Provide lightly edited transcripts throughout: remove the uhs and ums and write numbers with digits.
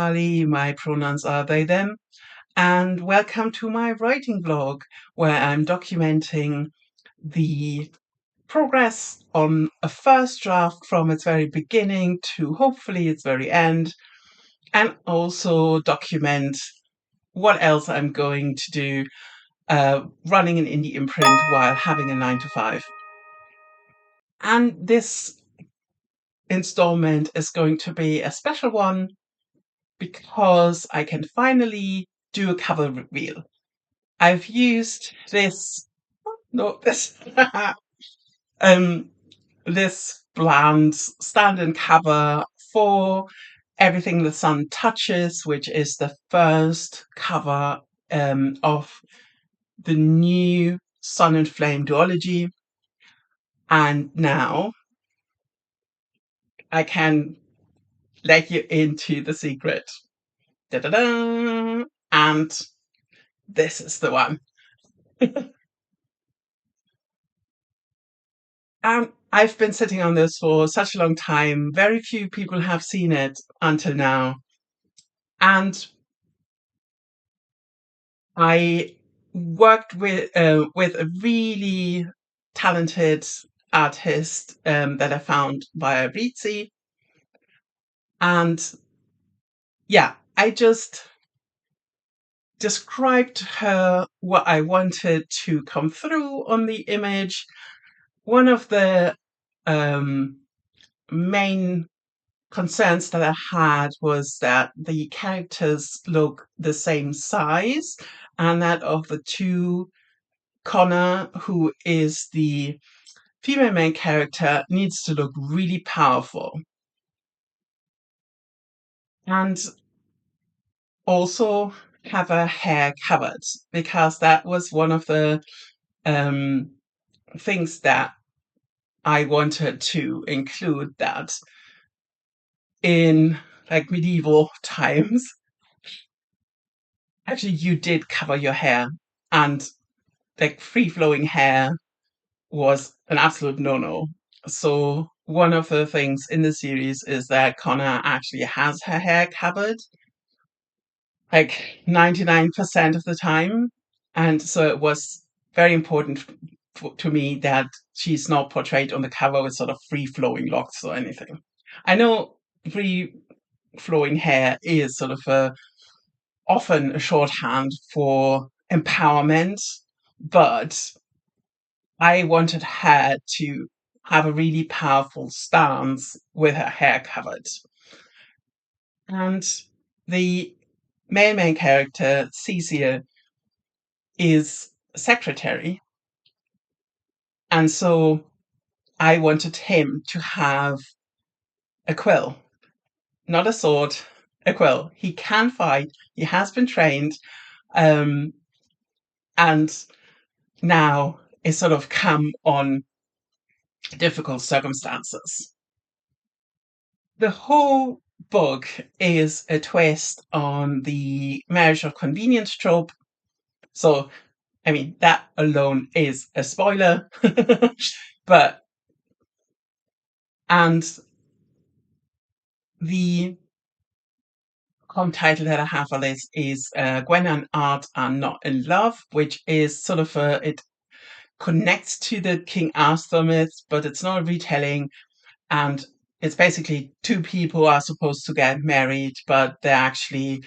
Charlie. My pronouns are they, them. And welcome to my writing blog, where I'm documenting the progress on a first draft from its very beginning to hopefully its very end, and also document what else I'm going to do running an indie imprint while having a 9 to 5. And this installment is going to be a special one because I can finally do a cover reveal. I've used this, no, this, this bland stand-in cover for Everything the Sun Touches, which is the first cover of the new Sun and Flame duology. And now I can let you into the secret. Da-da-da! And this is the one. I've been sitting on this for such a long time. Very few people have seen it until now. And I worked with a really talented artist that I found via Reedsy. And yeah, I just described to her what I wanted to come through on the image. One of the main concerns that I had was that the characters look the same size, and that of the two, Connor, who is the female main character, needs to look really powerful. And also have her hair covered, because that was one of the things that I wanted to include, that in like medieval times, actually you did cover your hair, and like free flowing hair was an absolute no-no. So one of the things in the series is that Connor actually has her hair covered like 99% of the time. And so it was very important to me that she's not portrayed on the cover with sort of free flowing locks or anything. I know free flowing hair is sort of often a shorthand for empowerment, but I wanted her to have a really powerful stance with her hair covered. And the main character, Cecil, is a secretary. And so I wanted him to have a quill, not a sword, a quill. He can fight, he has been trained, and now is sort of come on difficult circumstances. The whole book is a twist on the marriage of convenience trope. So, I mean, that alone is a spoiler. But, and the title that I have for this is Gwen and Art Are Not in Love, which is sort of it connects to the King Arthur myth, but it's not a retelling. And it's basically two people are supposed to get married, but they're actually,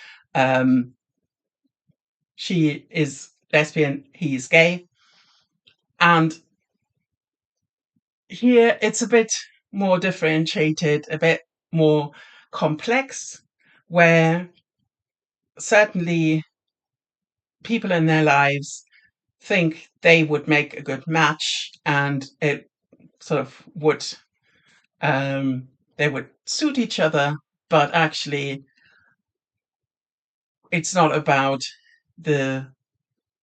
she is lesbian, he's gay. And here it's a bit more differentiated, a bit more complex, where certainly people in their lives think they would make a good match, and it sort of would, they would suit each other, but actually it's not about the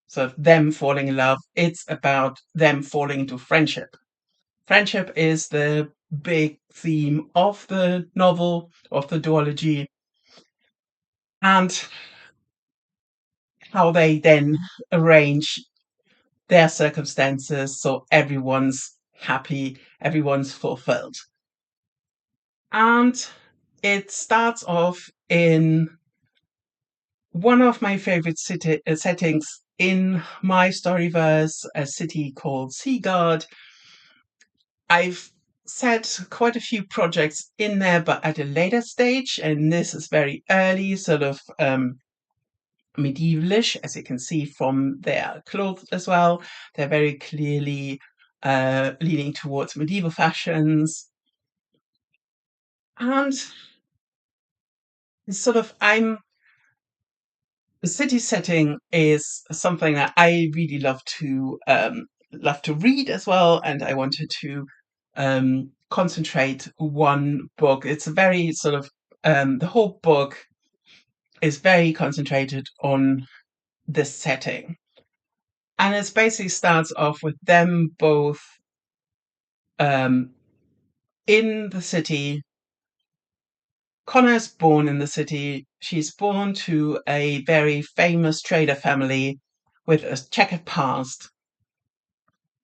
sort of them falling in love, it's about them falling into friendship. Friendship is the big theme of the novel, of the duology, and how they then arrange their circumstances so everyone's happy, everyone's fulfilled. And it starts off in one of my favorite settings in my Storyverse, a city called Seagard. I've set quite a few projects in there, but at a later stage, and this is very early, sort of medievalish, as you can see from their clothes as well. They're very clearly leaning towards medieval fashions. And sort of, the city setting is something that I really love to read as well, and I wanted to concentrate one book. It's a very sort of the whole book is very concentrated on this setting. And it basically starts off with them both um, in the city. Connor's born in the city. She's born to a very famous trader family with a checkered past,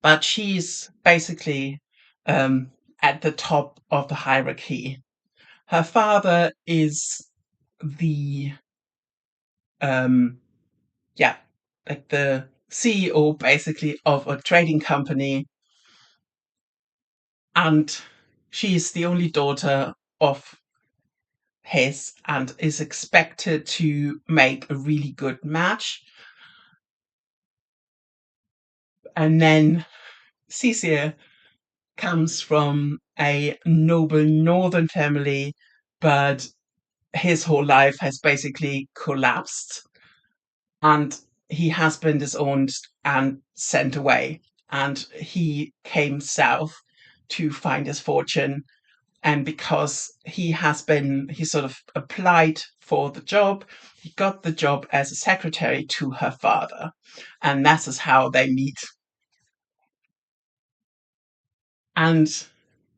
but she's basically at the top of the hierarchy. Her father is the um, yeah, like the CEO basically of a trading company, and she's the only daughter of his and is expected to make a really good match. And then Cecil comes from a noble northern family, but his whole life has basically collapsed, and he has been disowned and sent away. And he came south to find his fortune. And because he sort of applied for the job, he got the job as a secretary to her father. And that is how they meet. And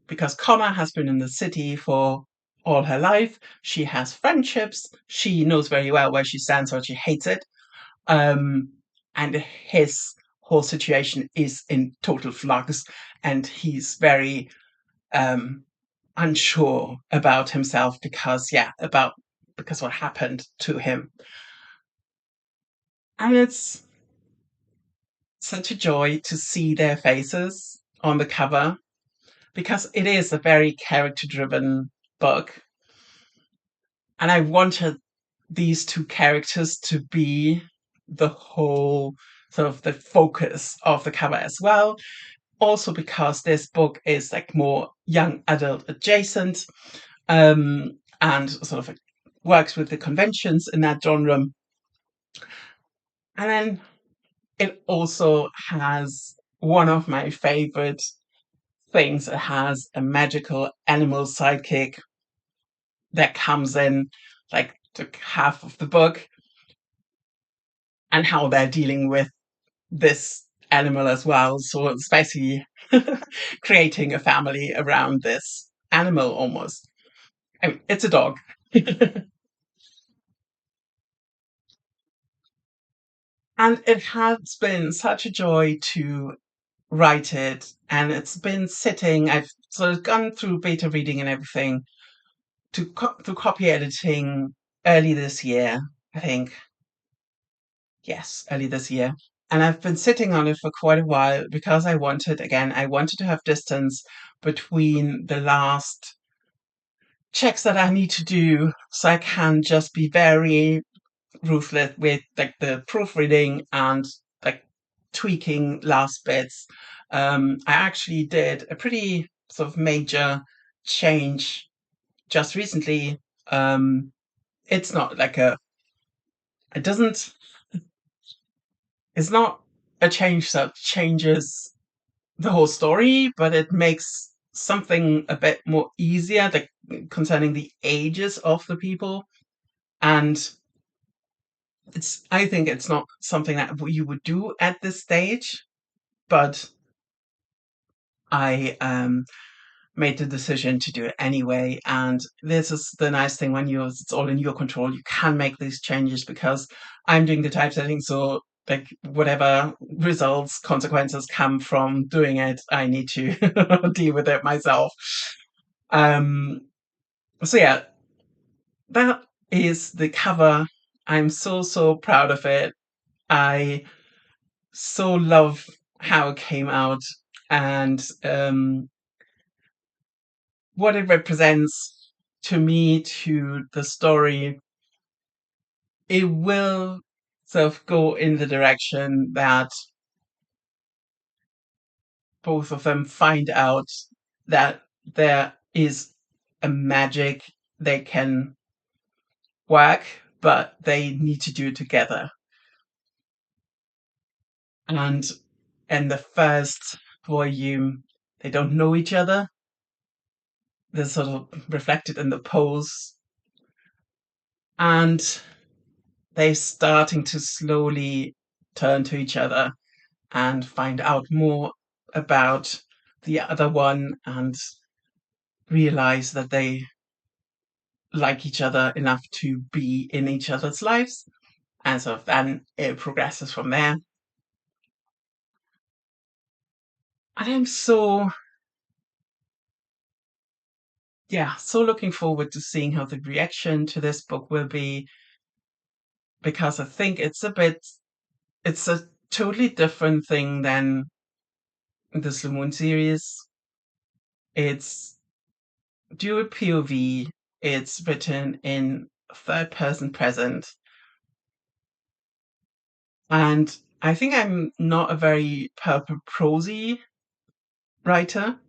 because Connor has been in the city for all her life, she has friendships. She knows very well where she stands, or she hates it. And his whole situation is in total flux, and he's very um, unsure about himself because what happened to him. And it's such a joy to see their faces on the cover, because it is a very character driven book. And I wanted these two characters to be the whole sort of the focus of the cover as well. Also, because this book is like more young adult adjacent, and sort of works with the conventions in that genre. And then it also has one of my favorite things. It has a magical animal sidekick that comes in like to half of the book, and how they're dealing with this animal as well. So it's basically creating a family around this animal almost. I mean, it's a dog. And it has been such a joy to write it. And it's been sitting, I've sort of gone through beta reading and everything through copy editing early this year, I think. Yes, early this year. And I've been sitting on it for quite a while because I wanted to have distance between the last checks that I need to do, so I can just be very ruthless with like the proofreading and like tweaking last bits. I actually did a pretty sort of major change just recently. It's not like it doesn't, it's not a change that changes the whole story, but it makes something a bit more easier, like concerning the ages of the people. And I think it's not something that you would do at this stage, but I made the decision to do it anyway. And this is the nice thing: when it's all in your control, you can make these changes, because I'm doing the typesetting. So like whatever results, consequences come from doing it, I need to deal with it myself. Um, so yeah, that is the cover I'm so proud of it. I so love how it came out, and what it represents to me, to the story. It will sort of go in the direction that both of them find out that there is a magic they can work, but they need to do it together. And in the first volume, they don't know each other. They're sort of reflected in the pose, and they're starting to slowly turn to each other and find out more about the other one and realize that they like each other enough to be in each other's lives. And so then it progresses from there. And I'm so, yeah, so looking forward to seeing how the reaction to this book will be, because I think it's a totally different thing than the Slow Moon series. It's dual POV, it's written in third person present. And I think I'm not a very purple prosy writer,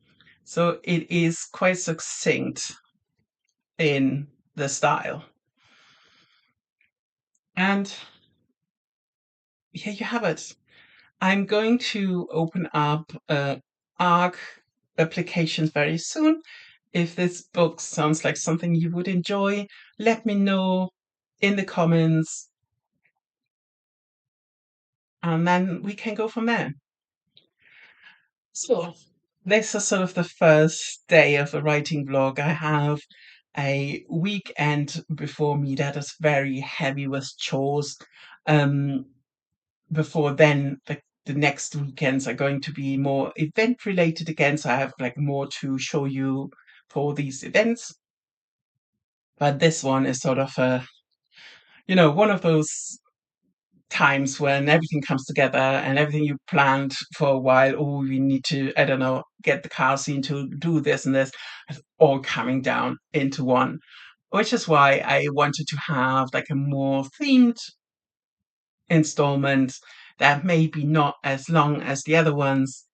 so it is quite succinct in the style. And here you have it. I'm going to open up ARC applications very soon. If this book sounds like something you would enjoy, let me know in the comments, and then we can go from there. So, this is sort of the first day of the writing vlog. I have a weekend before me that is very heavy with chores. Um, Before then, the next weekends are going to be more event related again, so I have like more to show you for these events. But this one is sort of a, one of those times when everything comes together and everything you planned for a while. Oh, we need to, I don't know, get the car scene to do this and this, it's all coming down into one. Which is why I wanted to have like a more themed installment that may be not as long as the other ones,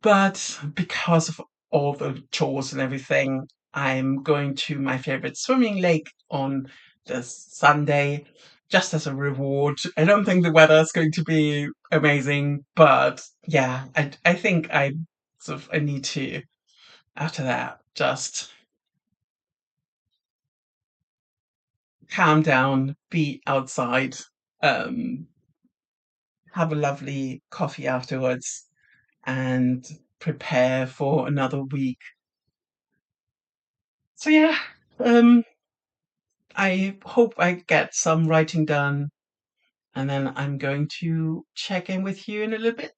but because of all the chores and everything, I'm going to my favorite swimming lake on this Sunday just as a reward. I don't think the weather is going to be amazing, but yeah, I think I need to, after that, just calm down, be outside, um, have a lovely coffee afterwards, and prepare for another week. So yeah, um, I hope I get some writing done, and then I'm going to check in with you in a little bit.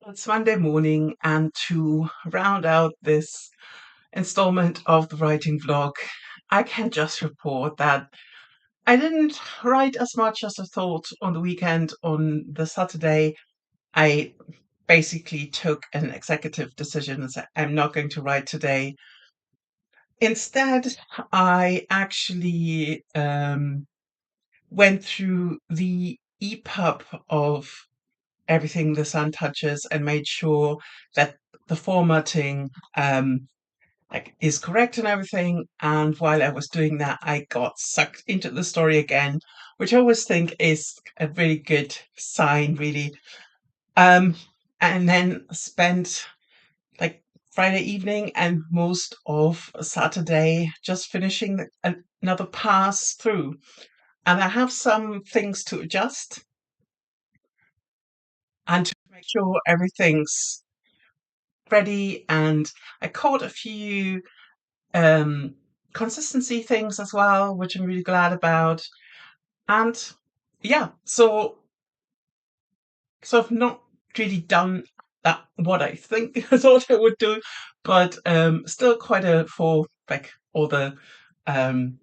It's Monday morning, and to round out this installment of the writing vlog, I can just report that I didn't write as much as I thought on the weekend. On the Saturday, I basically took an executive decision and said, I'm not going to write today. Instead, I actually went through the EPUB of everything the sun touches and made sure that the formatting is correct and everything. And while I was doing that, I got sucked into the story again, which I always think is a very good sign, really. Um, and then spent like Friday evening and most of Saturday just finishing another pass through. and I have some things to adjust and to make sure everything's ready. And I caught a few um, consistency things as well, which I'm really glad about. And yeah, so I've not really done that what I think I thought I would do, but still quite a for like all the um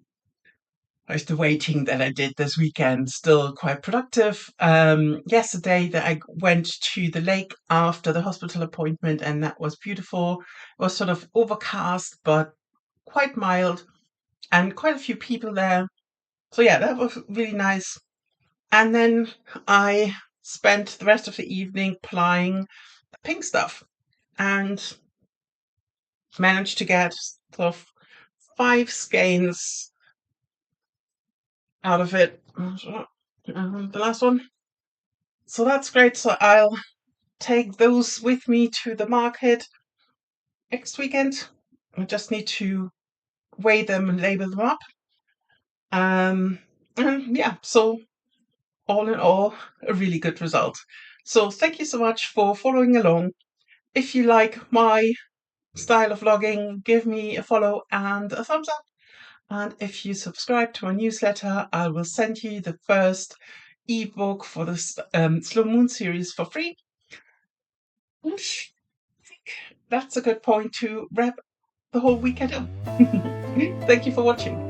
the waiting that I did this weekend, still quite productive. Yesterday that I went to the lake after the hospital appointment, and that was beautiful. It was sort of overcast but quite mild, and quite a few people there. So yeah, that was really nice. And then I spent the rest of the evening applying the pink stuff and managed to get sort of 5 skeins out of it. The last one. So that's great. So I'll take those with me to the market next weekend. I just need to weigh them and label them up. And yeah, so all in all, a really good result. So thank you so much for following along. If you like my style of vlogging, give me a follow and a thumbs up. And if you subscribe to my newsletter, I will send you the first ebook for the Slow Moon series for free. And I think that's a good point to wrap the whole weekend up. Thank you for watching.